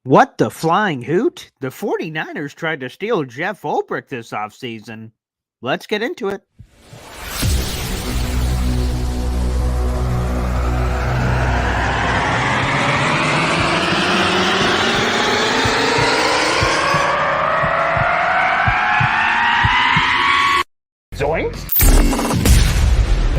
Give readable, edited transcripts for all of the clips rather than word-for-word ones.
What the flying hoot? The 49ers tried to steal Jeff Ulbrich this offseason. Let's get into it. Zoinks!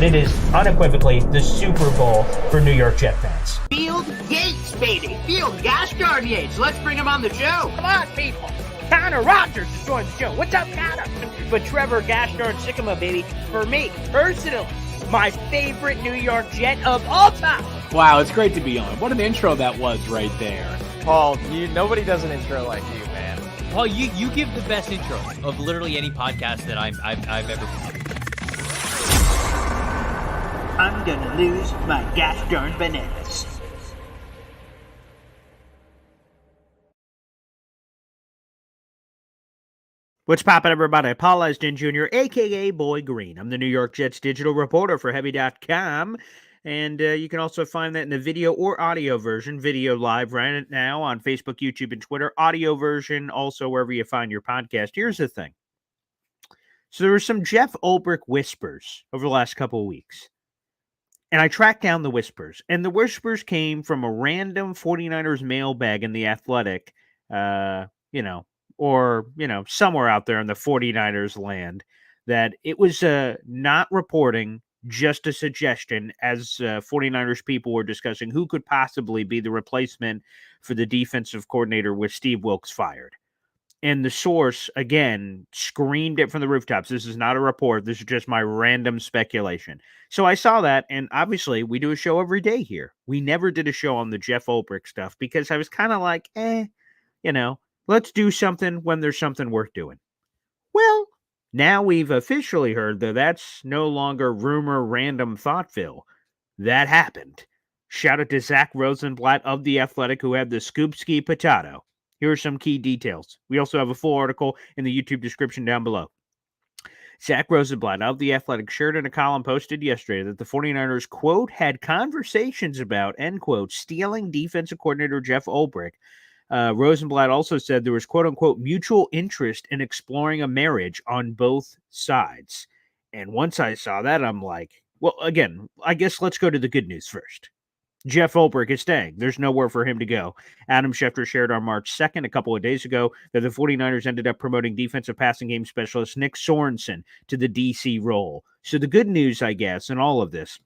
It is unequivocally the Super Bowl for New York Jet fans. Field Yates, baby. Field Gosh darn Yates. Let's bring him on the show. Come on, people. Connor Rogers is joining the show. What's up, Connor? But Trevor Gosh darn Sycamore, baby, for me, personally, my favorite New York Jet of all time. Wow, it's great to be on. What an intro that was right there. Paul, nobody does an intro like you, man. Paul, you give the best intro of literally any podcast that I've ever been. I'm gonna lose my gosh darn bananas. What's poppin', everybody? Paul Esden Jr., a.k.a. Boy Green. I'm the New York Jets digital reporter for Heavy.com, and you can also find that in the video or audio version. Video live right now on Facebook, YouTube, and Twitter. Audio version also wherever you find your podcast. Here's the thing. So there were some Jeff Ulbrich whispers over the last couple of weeks. And I tracked down the whispers, and the whispers came from a random 49ers mailbag in The Athletic, or somewhere out there in the 49ers land, that it was not reporting, just a suggestion, as 49ers people were discussing who could possibly be the replacement for the defensive coordinator with Steve Wilks fired. And the source, again, screamed it from the rooftops. This is not a report. This is just my random speculation. So I saw that, and obviously we do a show every day here. We never did a show on the Jeff Ulbrich stuff because I was kind of like, let's do something when there's something worth doing. Well, now we've officially heard that that's no longer rumor, random, thoughtville. That happened. Shout out to Zach Rosenblatt of The Athletic, who had the scoop ski potato. Here are some key details. We also have a full article in the YouTube description down below. Zach Rosenblatt of The Athletic shared in a column posted yesterday that the 49ers, quote, had conversations about, end quote, stealing defensive coordinator Jeff Ulbrich. Rosenblatt also said there was, quote unquote, mutual interest in exploring a marriage on both sides. And once I saw that, I'm like, well, again, I guess let's go to the good news first. Jeff Ulbrich is staying. There's nowhere for him to go. Adam Schefter shared on March 2nd, a couple of days ago, that the 49ers ended up promoting defensive passing game specialist Nick Sorensen to the DC role. So the good news, I guess, in all of this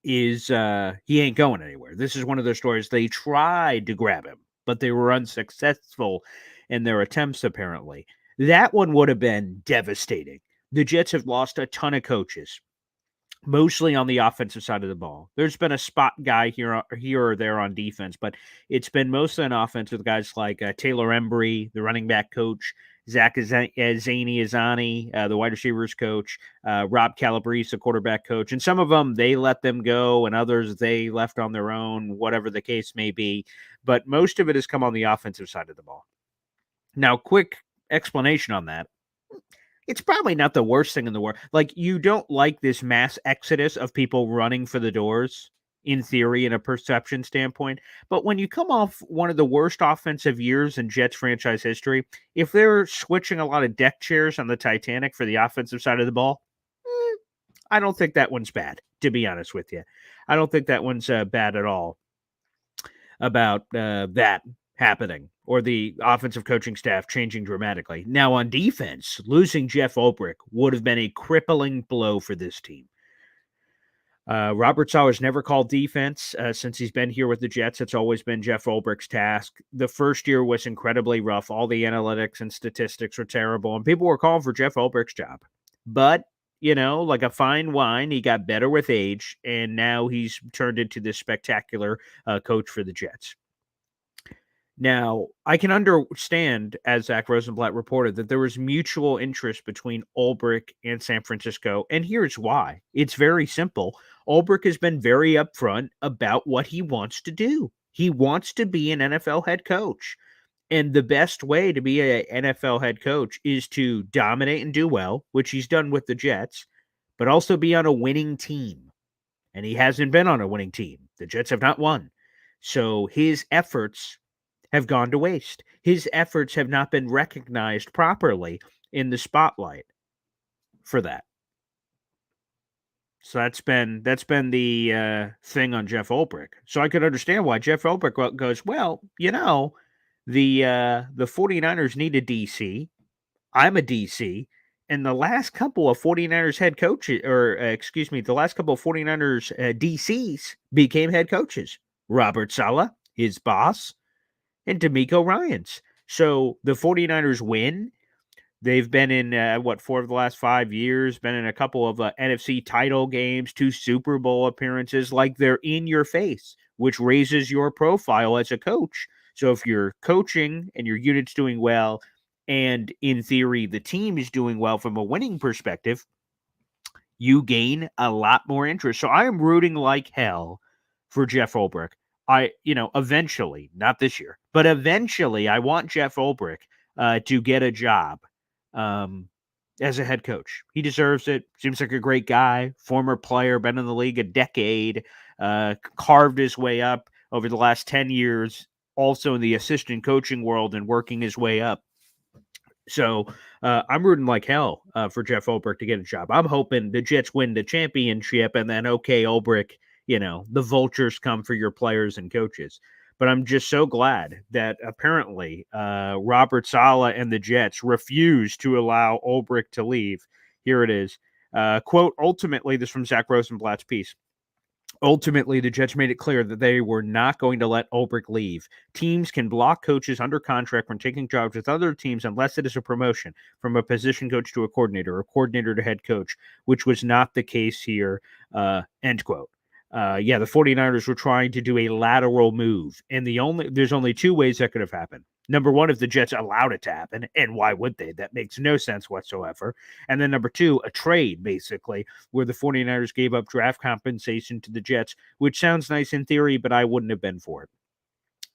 is he ain't going anywhere. This is one of those stories. They tried to grab him, but they were unsuccessful in their attempts, apparently. That one would have been devastating. The Jets have lost a ton of coaches, mostly on the offensive side of the ball. There's been a spot guy here or there on defense, but it's been mostly on offense with guys like Taylor Embry, the running back coach, Zach Azani, the wide receivers coach, Rob Calabrese, the quarterback coach. And some of them, they let them go, and others they left on their own, whatever the case may be. But most of it has come on the offensive side of the ball. Now, quick explanation on that. It's probably not the worst thing in the world. Like, you don't like this mass exodus of people running for the doors, in theory, in a perception standpoint. But when you come off one of the worst offensive years in Jets franchise history, if they're switching a lot of deck chairs on the Titanic for the offensive side of the ball, I don't think that one's bad, to be honest with you. I don't think that one's bad at all about that happening, or the offensive coaching staff changing dramatically. Now, on defense, losing Jeff Ulbrich would have been a crippling blow for this team. Robert Sauer's never called defense since he's been here with the Jets. It's always been Jeff Ulbrich's task. The first year was incredibly rough. All the analytics and statistics were terrible, and people were calling for Jeff Ulbrich's job. But, like a fine wine, he got better with age, and now he's turned into this spectacular coach for the Jets. Now, I can understand, as Zach Rosenblatt reported, that there was mutual interest between Ulbrich and San Francisco, and here's why. It's very simple. Ulbrich has been very upfront about what he wants to do. He wants to be an NFL head coach, and the best way to be an NFL head coach is to dominate and do well, which he's done with the Jets, but also be on a winning team, and he hasn't been on a winning team. The Jets have not won. So his efforts have gone to waste. His efforts have not been recognized properly in the spotlight for that. So that's been the thing on Jeff Ulbrich. So I could understand why Jeff Ulbrich goes, well, the 49ers need a DC. I'm a DC. And the last couple of 49ers head coaches, the last couple of 49ers DCs became head coaches. Robert Saleh, his boss, and D'Amico Ryans. So the 49ers win. They've been in, 4 of the last 5 years, been in a couple of NFC title games, 2 Super Bowl appearances. Like, they're in your face, which raises your profile as a coach. So if you're coaching and your unit's doing well, and in theory, the team is doing well from a winning perspective, you gain a lot more interest. So I am rooting like hell for Jeff Ulbrich. Eventually, not this year, but eventually I want Jeff Ulbrich to get a job as a head coach. He deserves it. Seems like a great guy, former player, been in the league a decade, carved his way up over the last 10 years, also in the assistant coaching world and working his way up. So I'm rooting like hell for Jeff Ulbrich to get a job. I'm hoping the Jets win the championship and then, okay, Ulbrich, the vultures come for your players and coaches. But I'm just so glad that apparently Robert Saleh and the Jets refused to allow Ulbrich to leave. Here it is. Quote, ultimately, this is from Zach Rosenblatt's piece. Ultimately, the Jets made it clear that they were not going to let Ulbrich leave. Teams can block coaches under contract from taking jobs with other teams unless it is a promotion from a position coach to a coordinator or coordinator to head coach, which was not the case here, end quote. The 49ers were trying to do a lateral move, and there's only 2 ways that could have happened. Number 1, if the Jets allowed it to happen, and why would they? That makes no sense whatsoever. And then number 2, a trade, basically, where the 49ers gave up draft compensation to the Jets, which sounds nice in theory, but I wouldn't have been for it.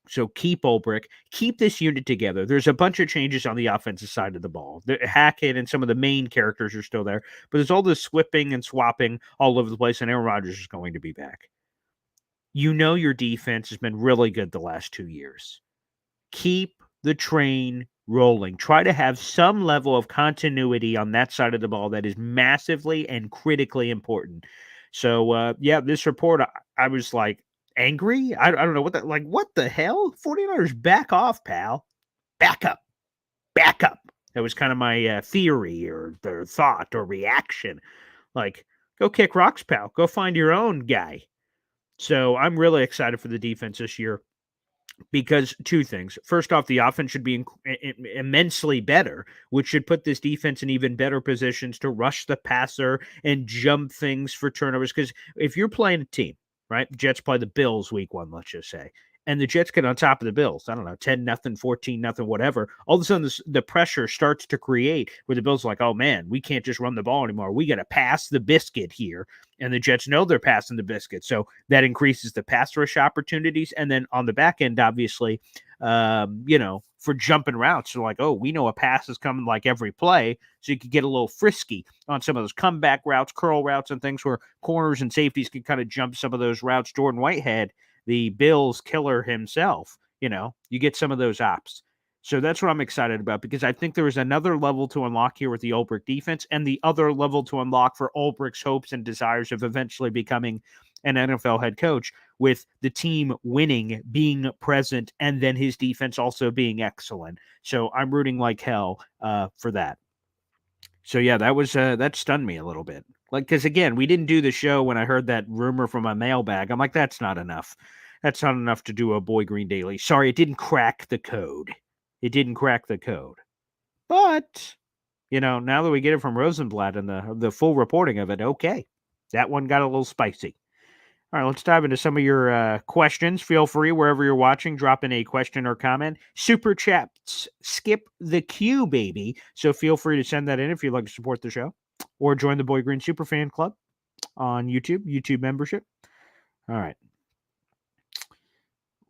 So keep Ulbrich, keep this unit together. There's a bunch of changes on the offensive side of the ball. Hackett and some of the main characters are still there, but there's all this swapping and swapping all over the place, and Aaron Rodgers is going to be back. Your defense has been really good the last 2 years. Keep the train rolling. Try to have some level of continuity on that side of the ball that is massively and critically important. So, this report, I was like, angry? I don't know what the hell? 49ers, back off, pal. Back up. That was kind of my theory or thought or reaction. Like, go kick rocks, pal. Go find your own guy. So I'm really excited for the defense this year because 2 things. First off, the offense should be immensely better, which should put this defense in even better positions to rush the passer and jump things for turnovers. Because if you're playing a team, right? Jets play the Bills week 1, let's just say. And the Jets get on top of the Bills. I don't know, 10-0, 14-0, whatever. All of a sudden, the pressure starts to create where the Bills are like, oh, man, we can't just run the ball anymore. We got to pass the biscuit here. And the Jets know they're passing the biscuit. So that increases the pass rush opportunities. And then on the back end, obviously, for jumping routes. So like, oh, we know a pass is coming like every play. So you could get a little frisky on some of those comeback routes, curl routes, and things where corners and safeties can kind of jump some of those routes. Jordan Whitehead, the Bills killer himself, you get some of those ops. So that's what I'm excited about because I think there is another level to unlock here with the Ulbrich defense and the other level to unlock for Ulbrich's hopes and desires of eventually becoming an NFL head coach with the team winning, being present, and then his defense also being excellent. So I'm rooting like hell for that. So yeah, that stunned me a little bit. Like, because again, we didn't do the show when I heard that rumor from my mailbag. I'm like, that's not enough. That's not enough to do a Boy Green Daily. Sorry, it didn't crack the code. But, now that we get it from Rosenblatt and the full reporting of it, okay. That one got a little spicy. All right, let's dive into some of your questions. Feel free, wherever you're watching, drop in a question or comment. Super chats skip the queue, baby. So feel free to send that in if you'd like to support the show. Or join the Boy Green Super Fan Club on YouTube membership. All right.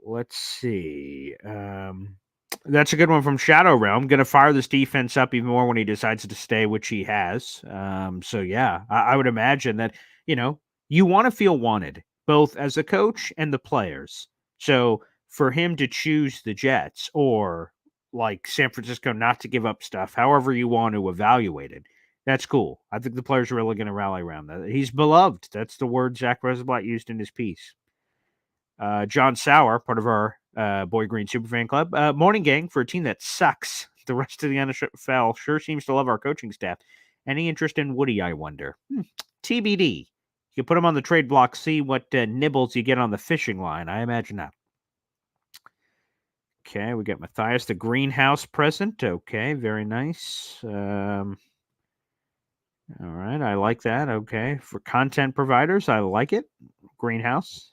Let's see. That's a good one from Shadow Realm. Going to fire this defense up even more when he decides to stay, which he has. I would imagine that, you want to feel wanted, both as a coach and the players. So for him to choose the Jets or like San Francisco not to give up stuff, however you want to evaluate it, that's cool. I think the players are really going to rally around that. He's beloved. That's the word Zach Rosenblatt used in his piece. John Sauer, part of our Boy Green Superfan Club. Morning, gang. For a team that sucks, the rest of the NFL sure seems to love our coaching staff. Any interest in Woody, I wonder? TBD. You put him on the trade block, see what nibbles you get on the fishing line. I imagine not. Okay, we got Matthias, the greenhouse present. Okay, very nice. All right, I like that. Okay, for content providers, I like it. Greenhouse.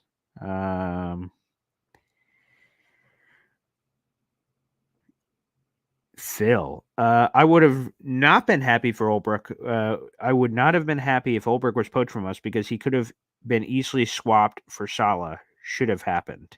Phil, I would have not been happy for Ulbrich. I would not have been happy if Ulbrich was poached from us because he could have been easily swapped for Saleh. Should have happened.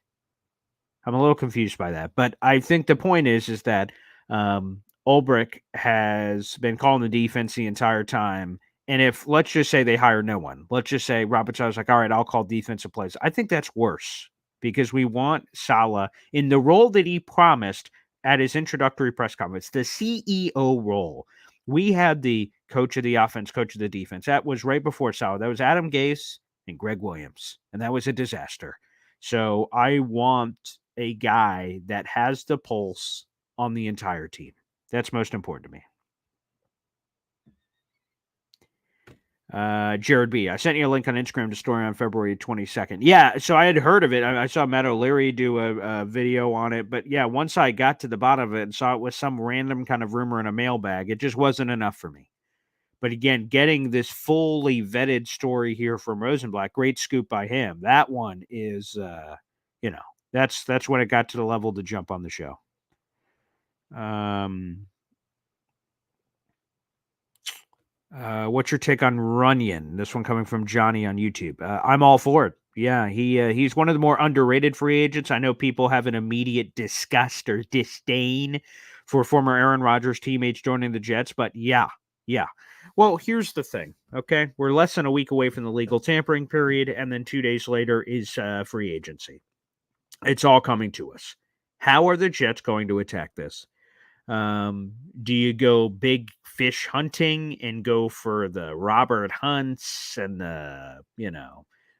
I'm a little confused by that, but I think the point is that Ulbrich has been calling the defense the entire time. And if, let's just say they hire no one, let's just say Robert Saleh's like, all right, I'll call defensive plays. I think that's worse because we want Saleh in the role that he promised at his introductory press conference, the CEO role. We had the coach of the offense, coach of the defense. That was right before Saleh. That was Adam Gase and Greg Williams, and that was a disaster. So I want a guy that has the pulse on the entire team. That's most important to me. Jared B. I sent you a link on Instagram to story on February 22nd. Yeah, so I had heard of it. I saw Matt O'Leary do a video on it. But yeah, once I got to the bottom of it and saw it was some random kind of rumor in a mailbag, it just wasn't enough for me. But again, getting this fully vetted story here from Rosenblatt, great scoop by him. That one is, that's when it got to the level to jump on the show. What's your take on Runyon? This one coming from Johnny on YouTube. I'm all for it. Yeah, he's one of the more underrated free agents. I know people have an immediate disgust or disdain for former Aaron Rodgers teammates joining the Jets, but yeah. Well, here's the thing, okay? We're less than a week away from the legal tampering period, and then 2 days later is free agency. It's all coming to us. How are the Jets going to attack this? Do you go big fish hunting and go for the Robert Hunts and the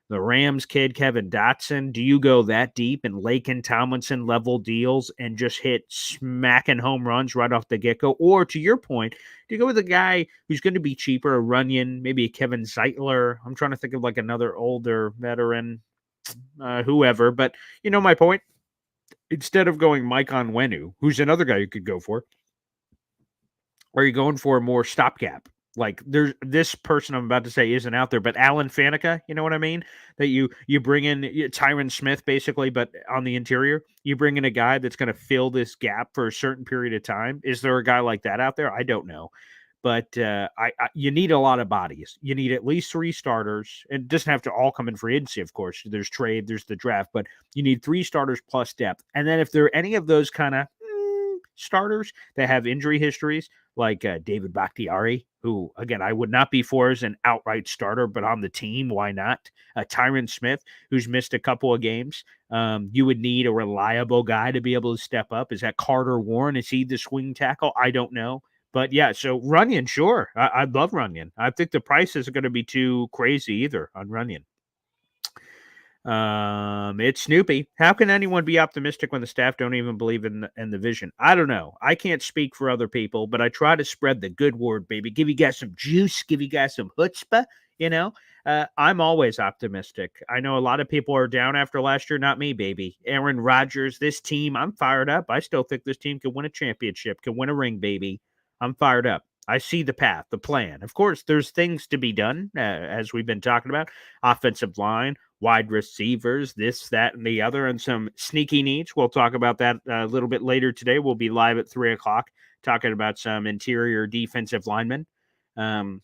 Rams kid, Kevin Dotson? Do you go that deep and Laken Tomlinson level deals and just hit smacking home runs right off the get-go? Or to your point, do you go with a guy who's going to be cheaper, a Runyon, maybe a Kevin Zeitler? I'm trying to think of like another older veteran, whoever. But you know my point. Instead of going Mike Onwenu, who's another guy you could go for, are you going for a more stopgap? Like there's this person I'm about to say isn't out there, but Alan Faneca, you know what I mean? That you bring in Tyron Smith basically, but on the interior, you bring in a guy that's going to fill this gap for a certain period of time. Is there a guy like that out there? I don't know. But you need a lot of bodies. You need at least 3 starters. It doesn't have to all come in free agency, of course. There's trade, there's the draft, but you need 3 starters plus depth. And then if there are any of those kind of starters that have injury histories, like David Bakhtiari, who, again, I would not be for as an outright starter, but on the team, why not? Tyron Smith, who's missed a couple of games. You would need a reliable guy to be able to step up. Is that Carter Warren? Is he the swing tackle? I don't know. But yeah, so Runyon, sure. I love Runyon. I think the price isn't going to be too crazy either on Runyon. It's Snoopy. How can anyone be optimistic when the staff don't even believe in the vision? I don't know. I can't speak for other people, but I try to spread the good word, baby. Give you guys some juice. Give you guys some chutzpah, I'm always optimistic. I know a lot of people are down after last year. Not me, baby. Aaron Rodgers, this team, I'm fired up. I still think this team can win a championship, can win a ring, baby. I'm fired up. I see the path, the plan. Of course, there's things to be done, as we've been talking about. Offensive line, wide receivers, this, that, and the other, and some sneaky needs. We'll talk about that a little bit later today. We'll be live at 3 o'clock talking about some interior defensive linemen. And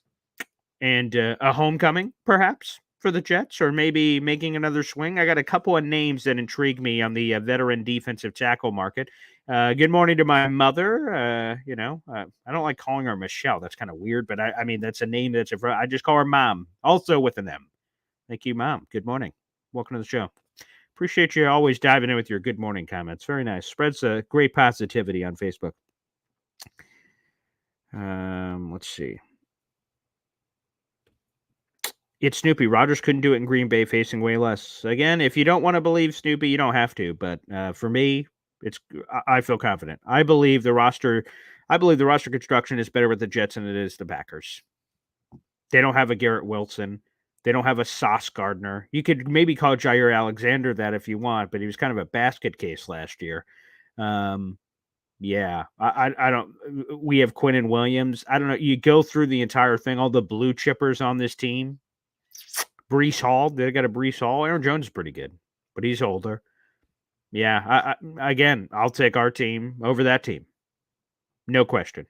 a homecoming, perhaps, for the Jets, or maybe making another swing. I got a couple of names that intrigue me on the veteran defensive tackle market. Good morning to my mother. I don't like calling her Michelle. That's kind of weird, but I mean, that's a name I just call her Mom, also with an M. Thank you, Mom. Good morning. Welcome to the show. Appreciate you always diving in with your good morning comments. Very nice. Spreads great positivity on Facebook. Let's see. It's Snoopy. Rodgers couldn't do it in Green Bay, facing way less. Again, if you don't want to believe Snoopy, you don't have to. But for me, I feel confident. I believe the roster construction is better with the Jets than it is the Packers. They don't have a Garrett Wilson. They don't have a Sauce Gardner. You could maybe call Jair Alexander that if you want, but he was kind of a basket case last year. Yeah, I don't. We have Quinn and Williams. I don't know. You go through the entire thing, all the blue chippers on this team. Breece Hall, they got a Breece Hall. Aaron Jones is pretty good, but he's older. Yeah, again, I'll take our team over that team. No question.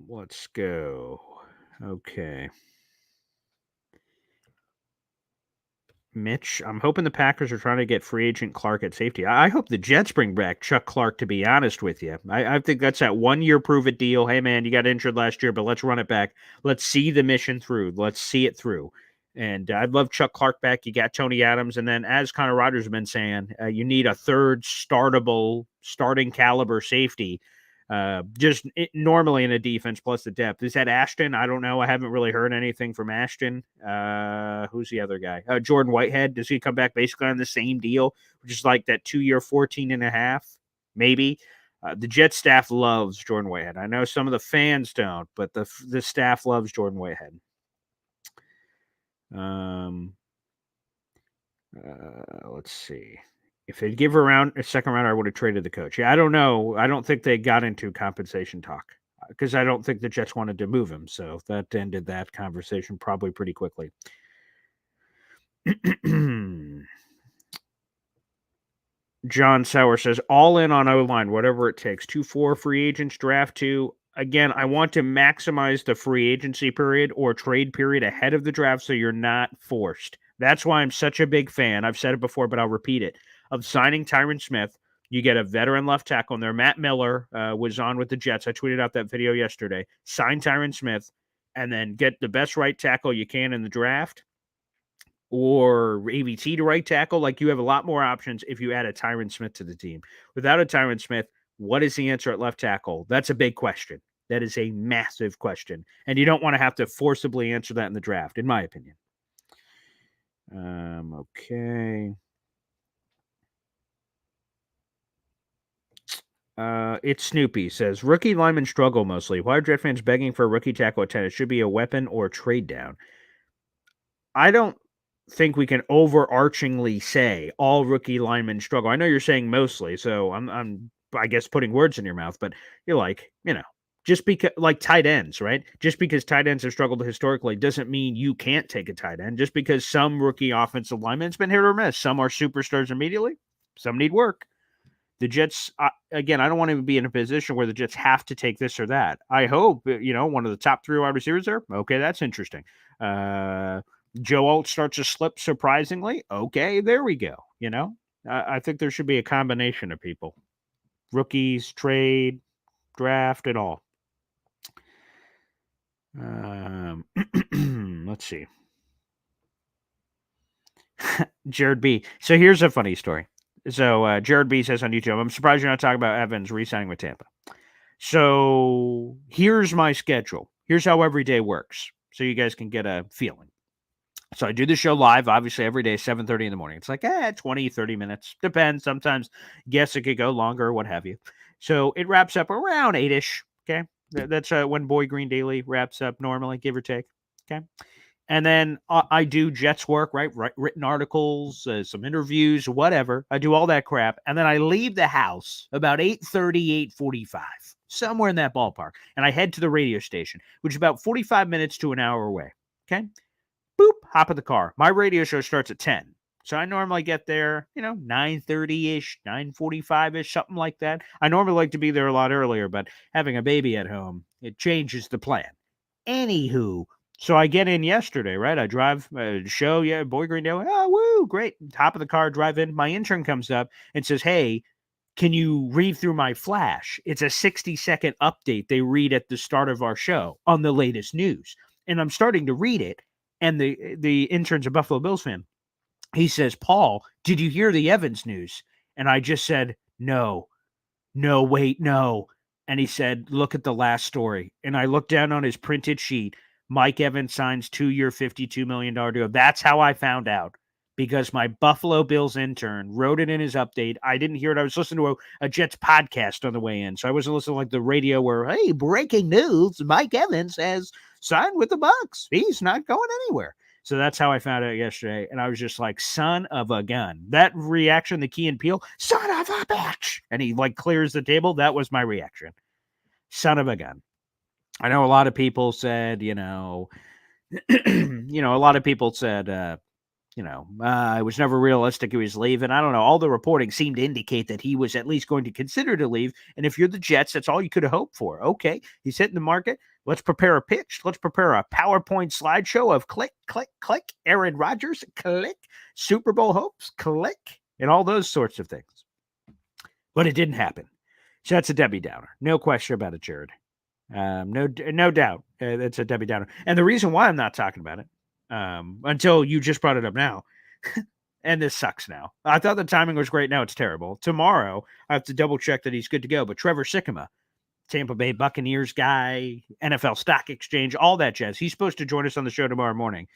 Let's go. Okay. Mitch, I'm hoping the Packers are trying to get free agent Clark at safety. I hope the Jets bring back Chuck Clark, to be honest with you. I think that's that 1 year prove it deal. Hey, man, you got injured last year, but let's run it back. Let's see the mission through. Let's see it through. And I'd love Chuck Clark back. You got Tony Adams. And then, as Connor Rogers has been saying, you need a third starting caliber safety. Normally in a defense plus the depth. Is that Ashton? I don't know. I haven't really heard anything from Ashton. Who's the other guy? Jordan Whitehead. Does he come back basically on the same deal, which is like that 2 year, 14.5, maybe? The Jet staff loves Jordan Whitehead. I know some of the fans don't, but the staff loves Jordan Whitehead. Let's see. If they'd give a second round, I would have traded the coach. Yeah, I don't know. I don't think they got into compensation talk because I don't think the Jets wanted to move him. So that ended that conversation probably pretty quickly. John Sauer says, all in on O-line, whatever it takes. 2-4 free agents, draft 2. Again, I want to maximize the free agency period or trade period ahead of the draft so you're not forced. That's why I'm such a big fan. I've said it before, but I'll repeat it. Of signing Tyron Smith. You get a veteran left tackle in there. Matt Miller was on with the Jets. I tweeted out that video yesterday. Sign Tyron Smith and then get the best right tackle you can in the draft or AVT to right tackle. Like, you have a lot more options if you add a Tyron Smith to the team. Without a Tyron Smith, what is the answer at left tackle? That's a big question. That is a massive question. And you don't want to have to forcibly answer that in the draft, in my opinion. Okay. It's Snoopy says, rookie linemen struggle mostly. Why are Jet fans begging for a rookie tackle at 10? It should be a weapon or trade down. I don't think we can overarchingly say all rookie linemen struggle. I know you're saying mostly, so I'm I guess putting words in your mouth, but you're like, just because, like tight ends, right? Just because tight ends have struggled historically doesn't mean you can't take a tight end. Just because some rookie offensive linemen's been hit or miss. Some are superstars immediately. Some need work. The Jets, again, I don't want to be in a position where the Jets have to take this or that. I hope, one of the top 3 wide receivers there. Okay, that's interesting. Joe Alt starts to slip surprisingly. Okay, there we go. I think there should be a combination of people. Rookies, trade, draft, and all. Let's see. Jared B. So here's a funny story. So Jared B says on YouTube, I'm surprised you're not talking about Evans re-signing with Tampa. So here's my schedule. Here's how every day works, so you guys can get a feeling. So I do the show live, obviously, every day, 7:30 in the morning. It's like 20, 30 minutes. Depends. Sometimes, guess it could go longer or what have you. So it wraps up around 8-ish, okay? That's when Boy Green Daily wraps up normally, give or take, okay? And then I do Jets work, right? Written articles, some interviews, whatever. I do all that crap. And then I leave the house about 8:30, 8:45, somewhere in that ballpark. And I head to the radio station, which is about 45 minutes to an hour away. Okay? Boop, hop in the car. My radio show starts at 10. So I normally get there, 9:30-ish, 9:45-ish, something like that. I normally like to be there a lot earlier, but having a baby at home, it changes the plan. Anywho, so I get in yesterday, right? I drive show, Boy Green Daily. Oh, woo, great. Top of the car, drive in. My intern comes up and says, hey, can you read through my flash? It's a 60-second update they read at the start of our show on the latest news. And I'm starting to read it. And the intern's a Buffalo Bills fan. He says, Paul, did you hear the Evans news? And I just said, no, wait, no. And he said, look at the last story. And I looked down on his printed sheet. Mike Evans signs 2-year, $52 million deal. That's how I found out, because my Buffalo Bills intern wrote it in his update. I didn't hear it. I was listening to a Jets podcast on the way in. So I wasn't listening to like the radio where, hey, breaking news, Mike Evans has signed with the Bucs. He's not going anywhere. So that's how I found out yesterday. And I was just like, son of a gun. That reaction, the Key and Peele, son of a bitch. And he like clears the table. That was my reaction. Son of a gun. I know a lot of people said, a lot of people said, it was never realistic he was leaving. I don't know. All the reporting seemed to indicate that he was at least going to consider to leave. And if you're the Jets, that's all you could have hoped for. Okay, he's hitting the market. Let's prepare a pitch. Let's prepare a PowerPoint slideshow of click, click, click, Aaron Rodgers, click, Super Bowl hopes, click, and all those sorts of things. But it didn't happen. So that's a Debbie Downer. No question about it, Jared. No doubt. It's a Debbie Downer. And the reason why I'm not talking about it, until you just brought it up now, and this sucks now. I thought the timing was great. Now it's terrible. Tomorrow, I have to double check that he's good to go. But Trevor Sikkema, Tampa Bay Buccaneers guy, NFL Stock Exchange, all that jazz. He's supposed to join us on the show tomorrow morning.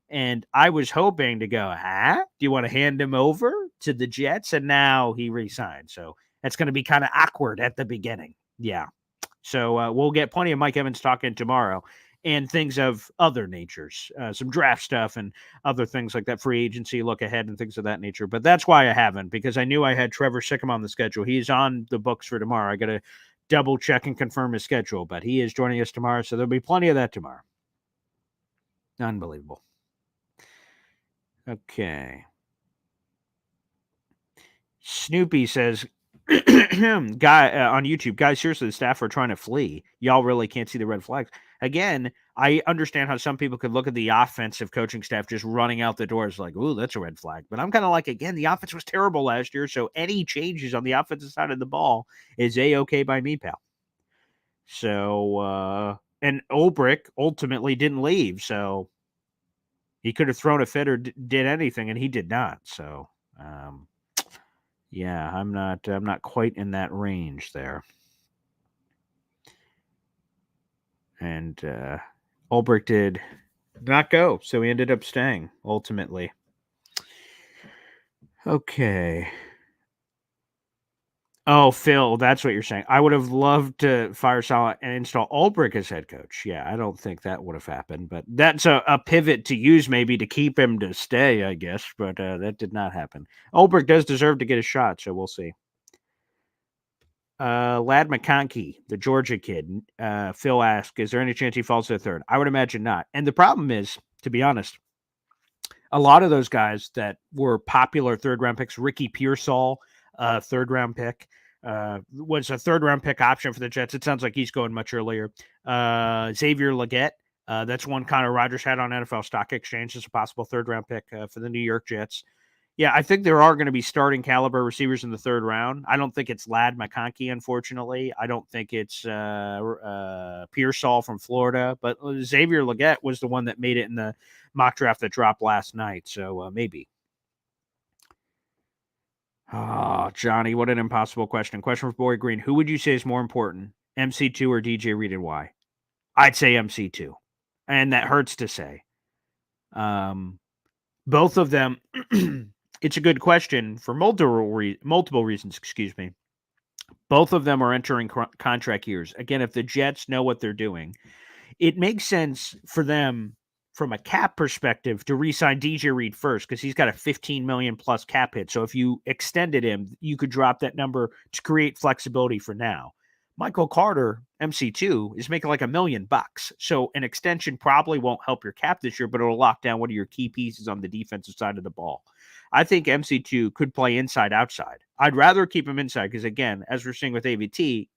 And I was hoping to go, do you want to hand him over to the Jets? And now he re-signed. So that's going to be kind of awkward at the beginning. Yeah. So we'll get plenty of Mike Evans talking tomorrow and things of other natures, some draft stuff and other things like that, free agency look ahead and things of that nature. But that's why I haven't, because I knew I had Trevor Sikkema on the schedule. He's on the books for tomorrow. I got to double check and confirm his schedule, but he is joining us tomorrow. So there'll be plenty of that tomorrow. Unbelievable. Okay. Snoopy says, guy on YouTube, guys, seriously, the staff are trying to flee. Y'all really can't see the red flags. Again, I understand how some people could look at the offensive coaching staff just running out the doors like, ooh, that's a red flag. But I'm kind of like, again, the offense was terrible last year, so any changes on the offensive side of the ball is A-okay by me, pal. So, and Ulbrich ultimately didn't leave, so he could have thrown a fit or did anything, and he did not. So, yeah, I'm not quite in that range there. And Ulbrich did not go, so he ended up staying ultimately. Okay. Oh, Phil, that's what you're saying. I would have loved to fire Saleh and install Ulbrich as head coach. Yeah, I don't think that would have happened, but that's a pivot to use maybe to keep him to stay, I guess, but that did not happen. Ulbrich does deserve to get a shot, so we'll see. Lad McConkey, the Georgia kid, Phil asked, is there any chance he falls to the third? I would imagine not. And the problem is, to be honest, a lot of those guys that were popular third-round picks, Ricky Pearsall, third-round pick, was a third-round pick option for the Jets. It sounds like he's going much earlier. Xavier Legette, that's one Connor Rogers had on NFL Stock Exchange as a possible third-round pick for the New York Jets. Yeah, I think there are going to be starting caliber receivers in the third round. I don't think it's Lad McConkey, unfortunately. I don't think it's Pearsall from Florida. But Xavier Legette was the one that made it in the mock draft that dropped last night. So maybe. Oh, Johnny, what an impossible question. Question for Boy Green. Who would you say is more important, MC2 or DJ Reed, and why? I'd say MC2. And that hurts to say. Both of them... It's a good question for multiple reasons, excuse me. Both of them are entering contract years. Again, if the Jets know what they're doing, it makes sense for them from a cap perspective to re-sign DJ Reed first because he's got a $15 million plus cap hit. So if you extended him, you could drop that number to create flexibility for now. Michael Carter, MC2, is making like $1 million. So an extension probably won't help your cap this year, but it'll lock down one of your key pieces on the defensive side of the ball. I think MC2 could play inside outside. I'd rather keep him inside because, again, as we're seeing with AVT,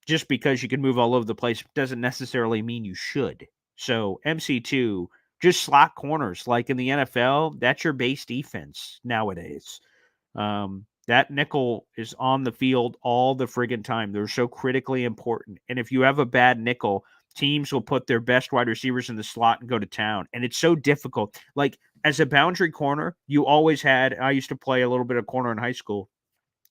just because you can move all over the place doesn't necessarily mean you should. So MC2, just slot corners like in the NFL, that's your base defense nowadays. That nickel is on the field all the friggin' time. They're so critically important. And if you have a bad nickel, teams will put their best wide receivers in the slot and go to town. And it's so difficult. Like, as a boundary corner, you always had, I used to play a little bit of corner in high school.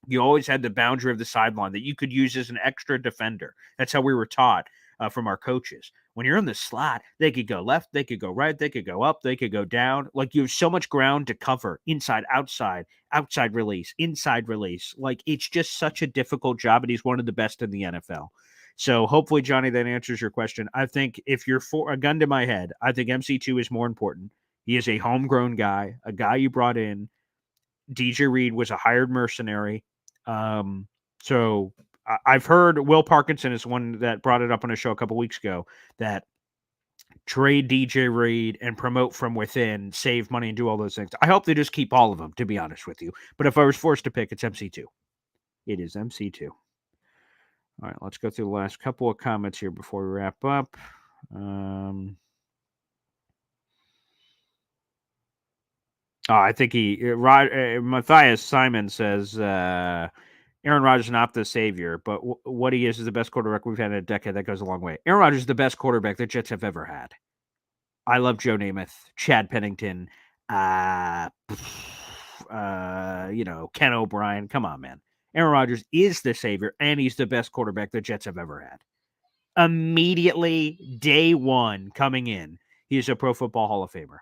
You always had the boundary of the sideline that you could use as an extra defender. That's how we were taught from our coaches. When you're in the slot, they could go left, they could go right, they could go up, they could go down. Like, you have so much ground to cover, inside, outside, outside release, inside release. Like, it's just such a difficult job, and he's one of the best in the NFL. So hopefully, Johnny, that answers your question. I think if you're for a gun to my head, I think MC2 is more important. He is a homegrown guy, a guy you brought in. DJ Reed was a hired mercenary. So I've heard Will Parkinson is one that brought it up on a show a couple weeks ago, that trade DJ Reed and promote from within, save money, and do all those things. I hope they just keep all of them, to be honest with you. But if I was forced to pick, it's MC2. It is MC2. All right, let's go through the last couple of comments here before we wrap up. I think Matthias Simon says Aaron Rodgers is not the savior, but what he is the best quarterback we've had in a decade. That goes a long way. Aaron Rodgers is the best quarterback the Jets have ever had. I love Joe Namath, Chad Pennington, Ken O'Brien. Come on, man. Aaron Rodgers is the savior, and he's the best quarterback the Jets have ever had. Immediately, day one, coming in, he's a Pro Football Hall of Famer.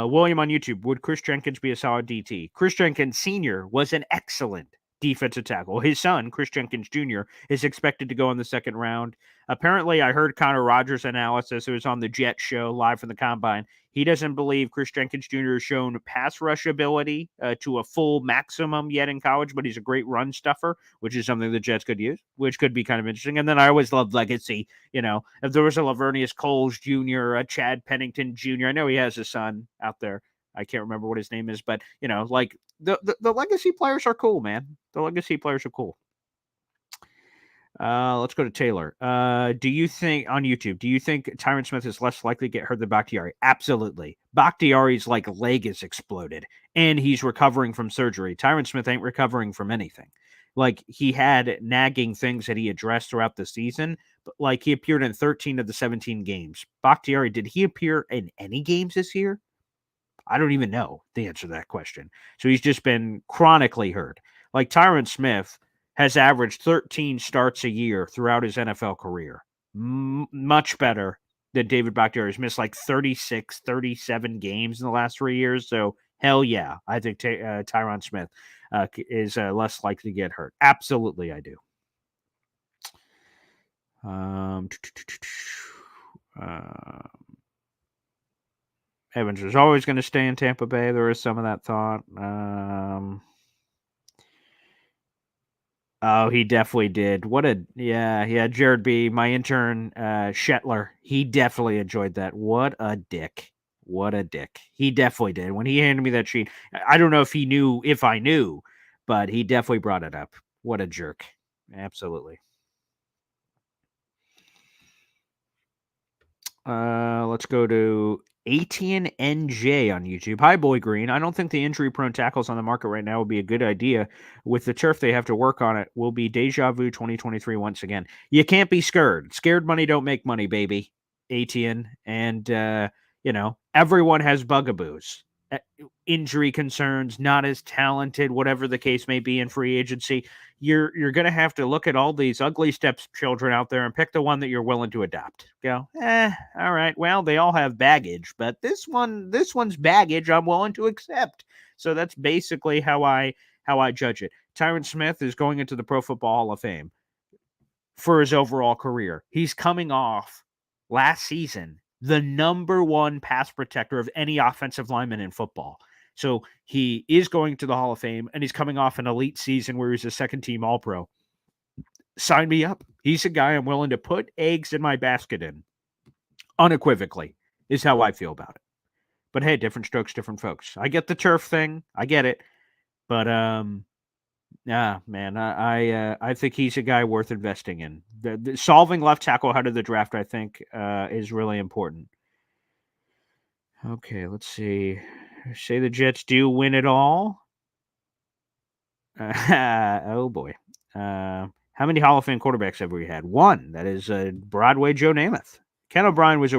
William on YouTube, would Chris Jenkins be a solid DT? Chris Jenkins Sr. was an excellent defensive tackle. His son, Chris Jenkins Jr., is expected to go in the second round. Apparently, I heard Connor Rogers' analysis. It was on the Jet show live from the Combine. He doesn't believe Chris Jenkins Jr. has shown pass rush ability to a full maximum yet in college, but he's a great run stuffer, which is something the Jets could use, which could be kind of interesting. And then I always love legacy. You know, if there was a Lavernius Coles Jr., a Chad Pennington Jr., I know he has a son out there. I can't remember what his name is, but, you know, like the legacy players are cool, man. The legacy players are cool. Let's go to Taylor. Do you think on YouTube, do you think Tyron Smith is less likely to get hurt than Bakhtiari? Absolutely. Bakhtiari's leg is exploded and he's recovering from surgery. Tyron Smith ain't recovering from anything. Like, he had nagging things that he addressed throughout the season, but like, he appeared in 13 of the 17 games. Bakhtiari, did he appear in any games this year? I don't even know the answer to that question. So he's just been chronically hurt. Like, Tyron Smith has averaged 13 starts a year throughout his NFL career. Much better than David Bakhtiari. He's missed like 36, 37 games in the last 3 years. So, hell yeah, I think Tyron Smith is less likely to get hurt. Absolutely, I do. Evans is always going to stay in Tampa Bay. There is some of that thought. Oh, he definitely did. Yeah, Jared B., my intern, Shetler, he definitely enjoyed that. What a dick. He definitely did. When he handed me that sheet, I don't know if he knew if I knew, but he definitely brought it up. What a jerk. Absolutely. Let's go to Atian NJ on YouTube. Hi, Boy Green. I don't think the injury-prone tackles on the market right now would be a good idea. With the turf, they have to work on it. Will be deja vu 2023 once again. You can't be scared. Scared money don't make money, baby. Atian. And, everyone has bugaboos. Injury concerns, not as talented, whatever the case may be in free agency. You're going to have to look at all these ugly stepchildren out there and pick the one that you're willing to adopt. Go, all right, well, they all have baggage, but this one's baggage I'm willing to accept. So that's basically how I judge it. Tyron Smith is going into the Pro Football Hall of Fame for his overall career. He's coming off last season the number one pass protector of any offensive lineman in football. So he is going to the Hall of Fame, and he's coming off an elite season where he's a second-team All-Pro. Sign me up. He's a guy I'm willing to put eggs in my basket in. Unequivocally is how I feel about it. But hey, different strokes, different folks. I get the turf thing. I get it. But, man, I think he's a guy worth investing in. The solving left tackle ahead of the draft, I think, is really important. Okay, let's see. Say the Jets do win it all. Oh boy. How How many Hall of Fame quarterbacks have we had? One. That is Broadway Joe Namath. Ken O'Brien was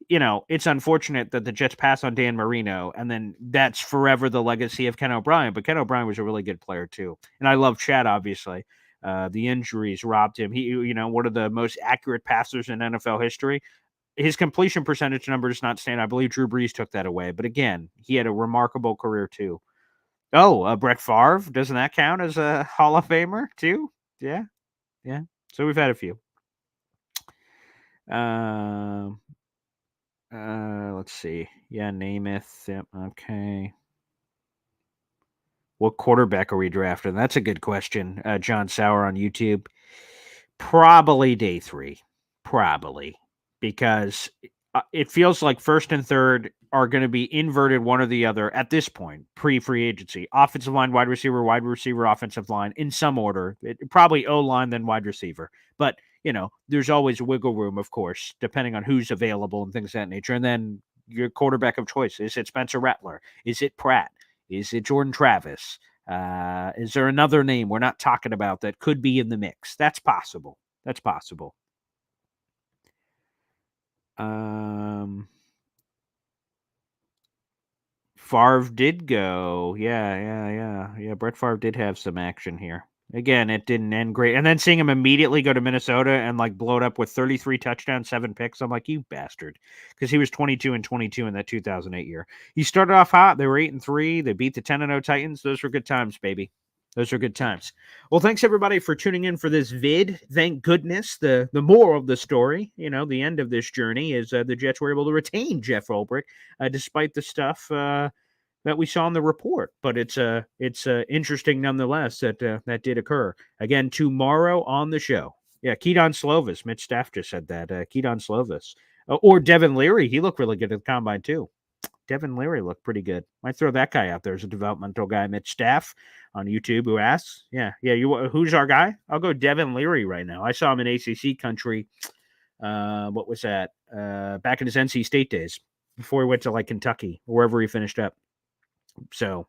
it's unfortunate that the Jets pass on Dan Marino, and then that's forever the legacy of Ken O'Brien. But Ken O'Brien was a really good player too, and I love Chad. Obviously, the injuries robbed him. He, one of the most accurate passers in NFL history. His completion percentage number does not stand. I believe Drew Brees took that away, but again, he had a remarkable career too. Oh, Brett Favre, doesn't that count as a Hall of Famer too? Yeah. So we've had a few. Let's see. Yeah, Namath. Yep. Okay. What quarterback are we drafting? That's a good question. John Sauer on YouTube. Probably day 3. Probably. Because it feels like first and third are going to be inverted one or the other at this point, pre-free agency. Offensive line, wide receiver, offensive line, in some order. Probably O-line, then wide receiver. But, there's always wiggle room, of course, depending on who's available and things of that nature. And then your quarterback of choice. Is it Spencer Rattler? Is it Pratt? Is it Jordan Travis? Is there another name we're not talking about that could be in the mix? That's possible. Favre did go. Yeah. Brett Favre did have some action here. Again, it didn't end great. And then seeing him immediately go to Minnesota and blow it up with 33 touchdowns, 7 picks, I'm like, you bastard. Because he was 22-22 in that 2008 year. He started off hot. They were 8-3. They beat the 10-0 Titans. Those were good times, baby. Those are good times. Well, thanks everybody for tuning in for this vid. Thank goodness. The moral of the story, the end of this journey is the Jets were able to retain Jeff Ulbrich despite the stuff that we saw in the report. But it's interesting nonetheless that did occur. Again, tomorrow on the show. Yeah, Keaton Slovis. Mitch Staff just said that. Keaton Slovis. Or Devin Leary. He looked really good at the combine too. Devin Leary looked pretty good. Might throw that guy out there as a developmental guy. Mitch Staff on YouTube who asks, who's our guy? I'll go Devin Leary right now. I saw him in ACC country. What was that? Back in his NC State days before he went to Kentucky, wherever he finished up. So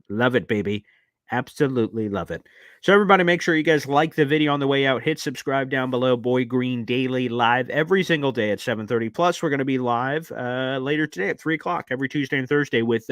love it, baby. Absolutely love it. So everybody, make sure you guys like the video on the way out. Hit subscribe down below. Boy Green Daily live every single day at 7:30. Plus, we're going to be live later today at 3 o'clock every Tuesday and Thursday with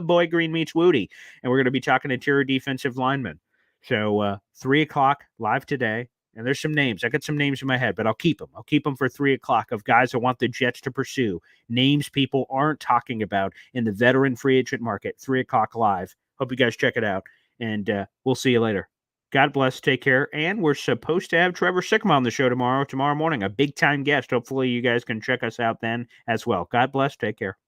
Boy Green Meets Woody. And we're going to be talking interior defensive linemen. So 3 o'clock live today. And there's some names. I got some names in my head, but I'll keep them. I'll keep them for 3 o'clock of guys I want the Jets to pursue. Names people aren't talking about in the veteran free agent market. 3 o'clock live. Hope you guys check it out. And we'll see you later. God bless. Take care. And we're supposed to have Trevor Sikkema on the show tomorrow morning, a big-time guest. Hopefully you guys can check us out then as well. God bless. Take care.